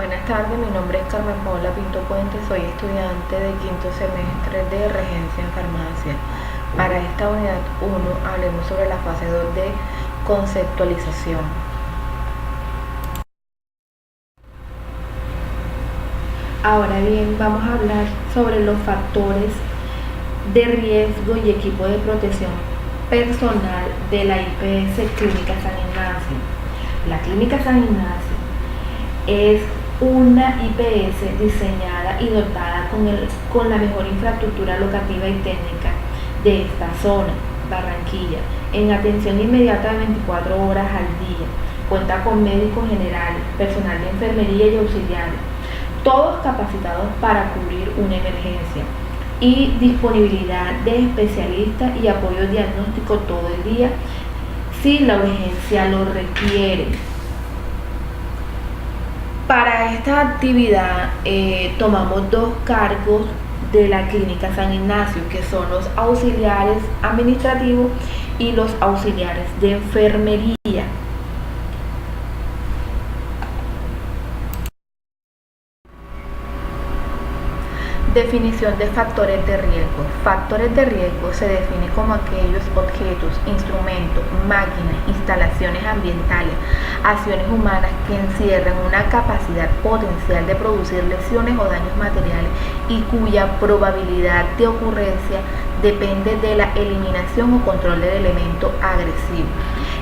Buenas tardes, mi nombre es Carmen Paola Pinto Puente, soy estudiante de quinto semestre de Regencia en Farmacia. Para esta unidad 1 hablemos sobre la fase 2 de conceptualización. Ahora bien, vamos a hablar sobre los factores de riesgo y equipo de protección personal de la IPS Clínica San Ignacio. La Clínica San Ignacio es una IPS diseñada y dotada con la mejor infraestructura locativa y técnica de esta zona, Barranquilla, en atención inmediata de 24 horas al día. Cuenta con médicos generales, personal de enfermería y auxiliares, todos capacitados para cubrir una emergencia, y disponibilidad de especialistas y apoyo diagnóstico todo el día si la urgencia lo requiere. Para esta actividad tomamos dos cargos de la Clínica San Ignacio, que son los auxiliares administrativos y los auxiliares de enfermería. Definición de factores de riesgo. Factores de riesgo se define como aquellos objetos, instrumentos, máquinas, instalaciones ambientales, acciones humanas que encierran una capacidad potencial de producir lesiones o daños materiales y cuya probabilidad de ocurrencia depende de la eliminación o control del elemento agresivo.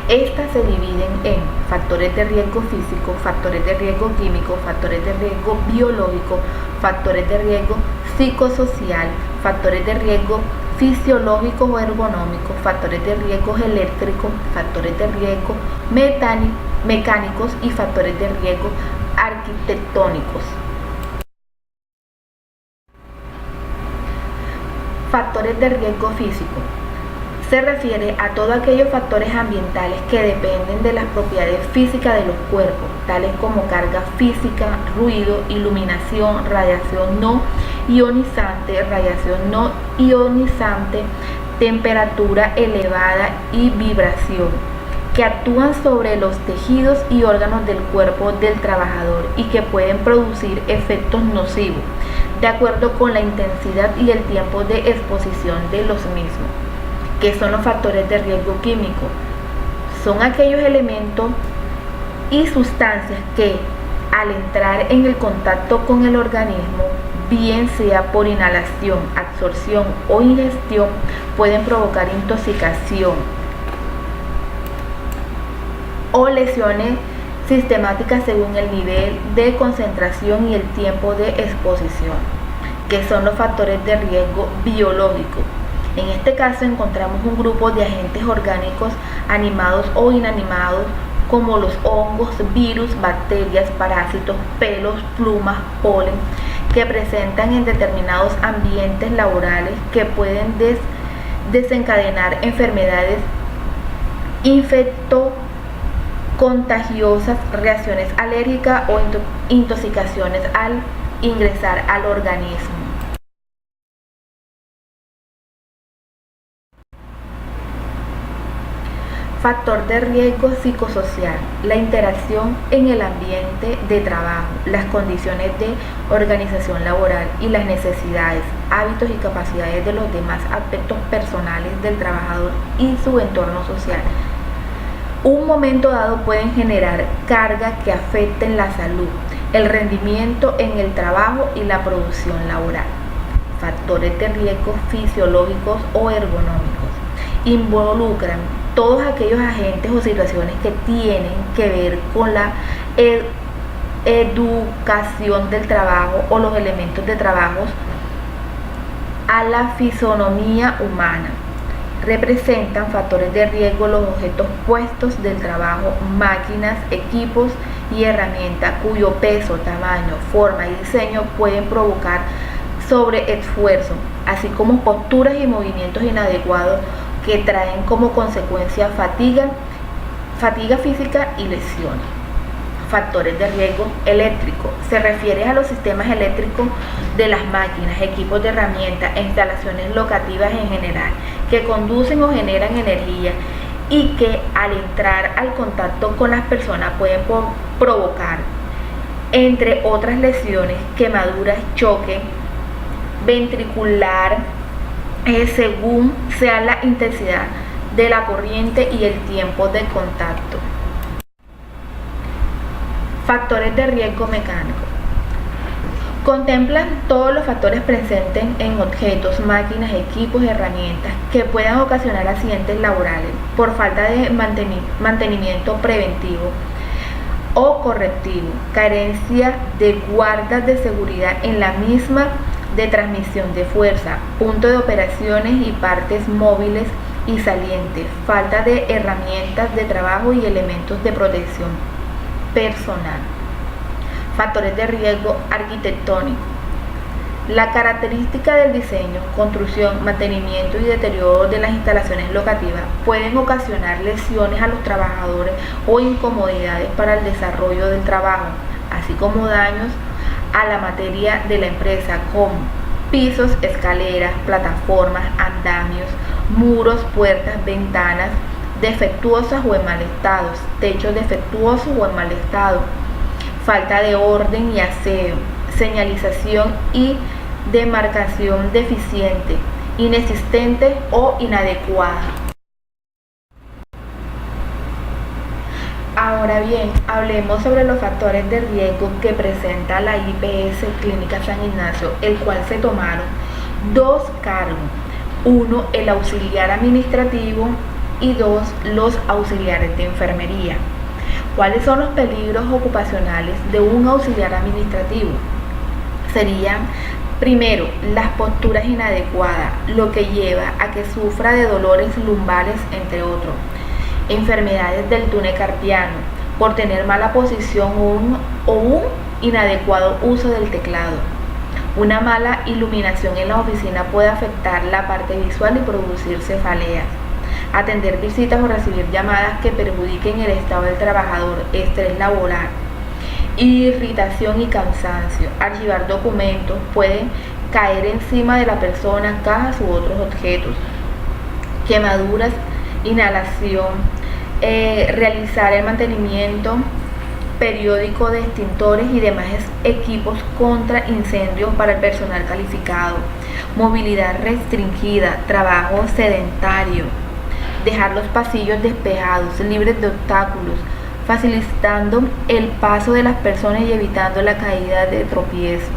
Estas se dividen en factores de riesgo físico, factores de riesgo químico, factores de riesgo biológico, factores de riesgo psicosocial, factores de riesgo fisiológicos o ergonómicos, factores de riesgo eléctricos, factores de riesgo mecánicos y factores de riesgo arquitectónicos. Factores de riesgo físico. Se refiere a todos aquellos factores ambientales que dependen de las propiedades físicas de los cuerpos, tales como carga física, ruido, iluminación, radiación no ionizante, temperatura elevada y vibración, que actúan sobre los tejidos y órganos del cuerpo del trabajador y que pueden producir efectos nocivos, de acuerdo con la intensidad y el tiempo de exposición de los mismos. ¿Qué son los factores de riesgo químico? Son aquellos elementos y sustancias que, al entrar en el contacto con el organismo, bien sea por inhalación, absorción o ingestión, pueden provocar intoxicación o lesiones sistemáticas según el nivel de concentración y el tiempo de exposición. ¿Qué son los factores de riesgo biológico? En este caso encontramos un grupo de agentes orgánicos animados o inanimados, como los hongos, virus, bacterias, parásitos, pelos, plumas, polen, que presentan en determinados ambientes laborales que pueden desencadenar enfermedades infectocontagiosas, reacciones alérgicas o intoxicaciones al ingresar al organismo. Factor de riesgo psicosocial. La interacción en el ambiente de trabajo, las condiciones de organización laboral y las necesidades, hábitos y capacidades de los demás aspectos personales del trabajador y su entorno social. Un momento dado pueden generar cargas que afecten la salud, el rendimiento en el trabajo y la producción laboral. Factores de riesgo fisiológicos o ergonómicos. Involucran todos aquellos agentes o situaciones que tienen que ver con la educación del trabajo o los elementos de trabajo a la fisonomía humana. Representan factores de riesgo los objetos puestos del trabajo, máquinas, equipos y herramientas cuyo peso, tamaño, forma y diseño pueden provocar sobreesfuerzo, así como posturas y movimientos inadecuados que traen como consecuencia fatiga física y lesiones. Factores de riesgo eléctrico. Se refiere a los sistemas eléctricos de las máquinas, equipos de herramientas e instalaciones locativas en general, que conducen o generan energía y que al entrar al contacto con las personas pueden provocar entre otras lesiones, quemaduras, choque ventricular, según sea la intensidad de la corriente y el tiempo de contacto. Factores de riesgo mecánico. Contemplan todos los factores presentes en objetos, máquinas, equipos y herramientas que puedan ocasionar accidentes laborales por falta de mantenimiento preventivo o correctivo, carencia de guardas de seguridad en la misma, de transmisión de fuerza, punto de operaciones y partes móviles y salientes, falta de herramientas de trabajo y elementos de protección personal. Factores de riesgo arquitectónico. La característica del diseño, construcción, mantenimiento y deterioro de las instalaciones locativas pueden ocasionar lesiones a los trabajadores o incomodidades para el desarrollo del trabajo, así como daños a la materia de la empresa como pisos, escaleras, plataformas, andamios, muros, puertas, ventanas defectuosas o en mal estado, techos defectuosos o en mal estado, falta de orden y aseo, señalización y demarcación deficiente, inexistente o inadecuada. Ahora bien, hablemos sobre los factores de riesgo que presenta la IPS Clínica San Ignacio, el cual se tomaron dos cargos: uno, el auxiliar administrativo, y dos, los auxiliares de enfermería. ¿Cuáles son los peligros ocupacionales de un auxiliar administrativo? Serían, primero, las posturas inadecuadas, lo que lleva a que sufra de dolores lumbares, entre otros. Enfermedades del túnel carpiano, por tener mala posición o un inadecuado uso del teclado. Una mala iluminación en la oficina puede afectar la parte visual y producir cefaleas. Atender visitas o recibir llamadas que perjudiquen el estado del trabajador, estrés laboral, irritación y cansancio. Archivar documentos, pueden caer encima de la persona, cajas u otros objetos. Quemaduras, inhalación, realizar el mantenimiento periódico de extintores y demás equipos contra incendios para el personal calificado. Movilidad restringida, trabajo sedentario. Dejar los pasillos despejados, libres de obstáculos, facilitando el paso de las personas y evitando la caída de tropiezos.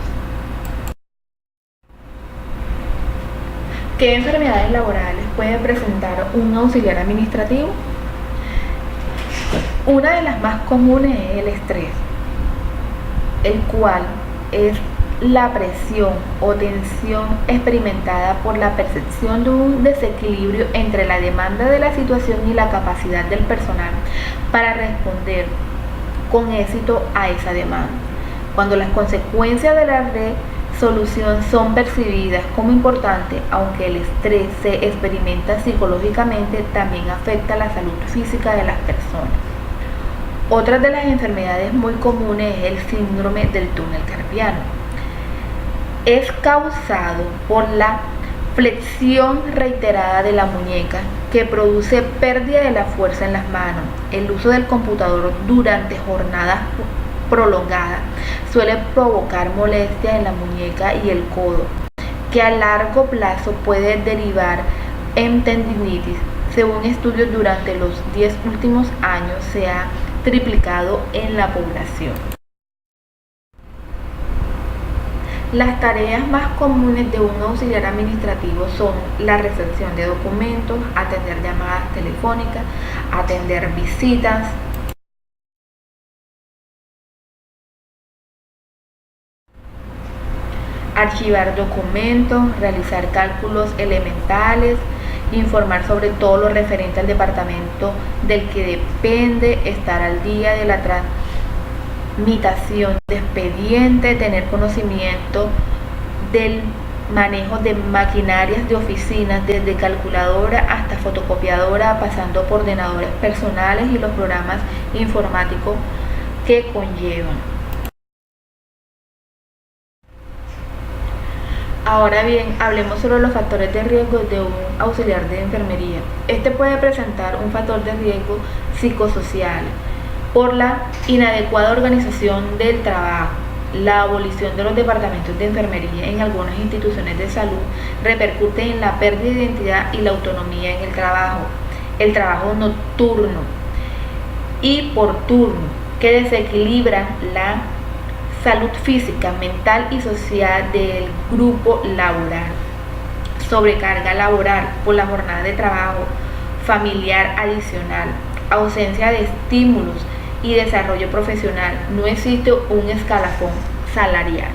¿Qué enfermedades laborales puede presentar un auxiliar administrativo? Una de las más comunes es el estrés, el cual es la presión o tensión experimentada por la percepción de un desequilibrio entre la demanda de la situación y la capacidad del personal para responder con éxito a esa demanda. Cuando las consecuencias de la resolución son percibidas como importantes, aunque el estrés se experimenta psicológicamente, también afecta la salud física de las personas. Otra de las enfermedades muy comunes es el síndrome del túnel carpiano. Es causado por la flexión reiterada de la muñeca, que produce pérdida de la fuerza en las manos. El uso del computador durante jornadas prolongadas suele provocar molestias en la muñeca y el codo, que a largo plazo puede derivar en tendinitis. Según estudios, durante los 10 últimos años se ha triplicado en la población. Las tareas más comunes de un auxiliar administrativo son la recepción de documentos, atender llamadas telefónicas, atender visitas, archivar documentos, realizar cálculos elementales, informar sobre todo lo referente al departamento del que depende, estar al día de la tramitación de expediente, tener conocimiento del manejo de maquinarias de oficinas, desde calculadora hasta fotocopiadora, pasando por ordenadores personales y los programas informáticos que conllevan. Ahora bien, hablemos sobre los factores de riesgo de un auxiliar de enfermería. Este puede presentar un factor de riesgo psicosocial, por la inadecuada organización del trabajo. La abolición de los departamentos de enfermería en algunas instituciones de salud repercute en la pérdida de identidad y la autonomía en el trabajo nocturno y por turno, que desequilibra la salud física, mental y social del grupo laboral. Sobrecarga laboral por la jornada de trabajo familiar adicional, ausencia de estímulos y desarrollo profesional. No existe un escalafón salarial.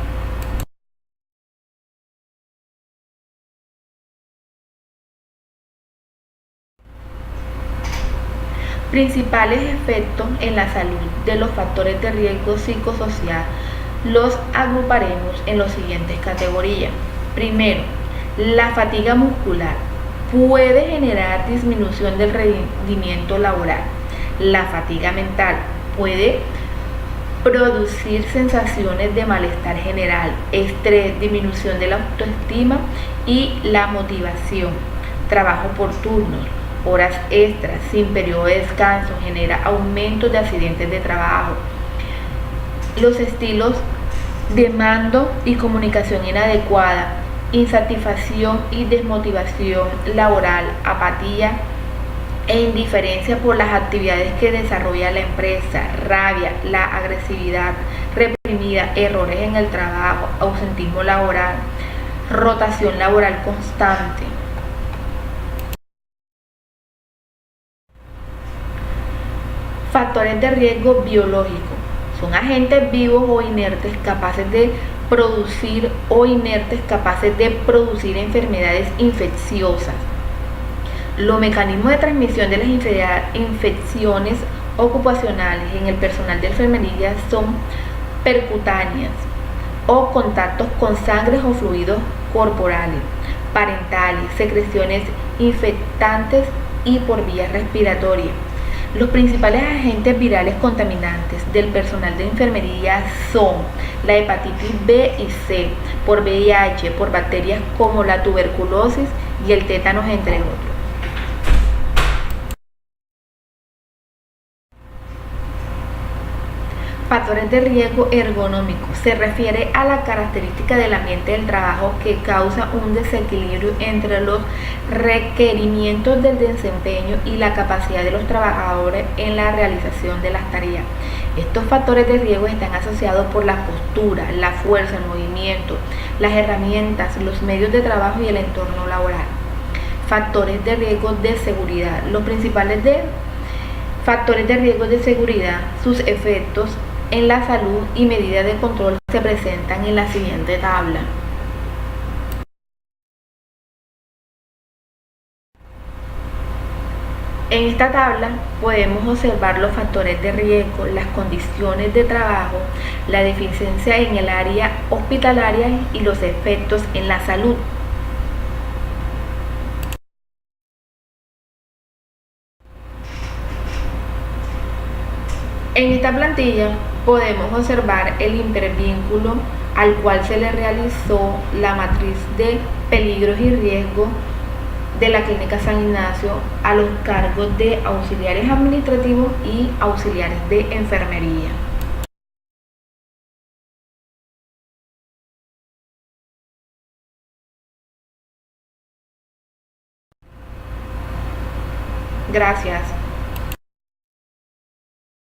Principales efectos en la salud de los factores de riesgo psicosocial los agruparemos en las siguientes categorías. Primero, la fatiga muscular puede generar disminución del rendimiento laboral. La fatiga mental puede producir sensaciones de malestar general, estrés, disminución de la autoestima y la motivación. Trabajo por turnos, horas extras, sin periodo de descanso, genera aumento de accidentes de trabajo. Los estilos de mando y comunicación inadecuada, insatisfacción y desmotivación laboral, apatía e indiferencia por las actividades que desarrolla la empresa, rabia, la agresividad reprimida, errores en el trabajo, ausentismo laboral, rotación laboral constante. Factores de riesgo biológico. Son agentes vivos o inertes capaces de producir enfermedades infecciosas. Los mecanismos de transmisión de las infecciones ocupacionales en el personal de enfermería son percutáneas o contactos con sangre o fluidos corporales, parentales, secreciones infectantes y por vías respiratorias. Los principales agentes virales contaminantes del personal de enfermería son la hepatitis B y C, por VIH, por bacterias como la tuberculosis y el tétanos, entre otros. Factores de riesgo ergonómico. Se refiere a la característica del ambiente del trabajo que causa un desequilibrio entre los requerimientos del desempeño y la capacidad de los trabajadores en la realización de las tareas. Estos factores de riesgo están asociados por la postura, la fuerza, el movimiento, las herramientas, los medios de trabajo y el entorno laboral. Factores de riesgo de seguridad. Los principales factores de riesgo de seguridad, sus efectos en la salud y medidas de control se presentan en la siguiente tabla. En esta tabla podemos observar los factores de riesgo, las condiciones de trabajo, la deficiencia en el área hospitalaria y los efectos en la salud. En esta plantilla podemos observar el hipervínculo al cual se le realizó la matriz de peligros y riesgos de la Clínica San Ignacio a los cargos de auxiliares administrativos y auxiliares de enfermería. Gracias.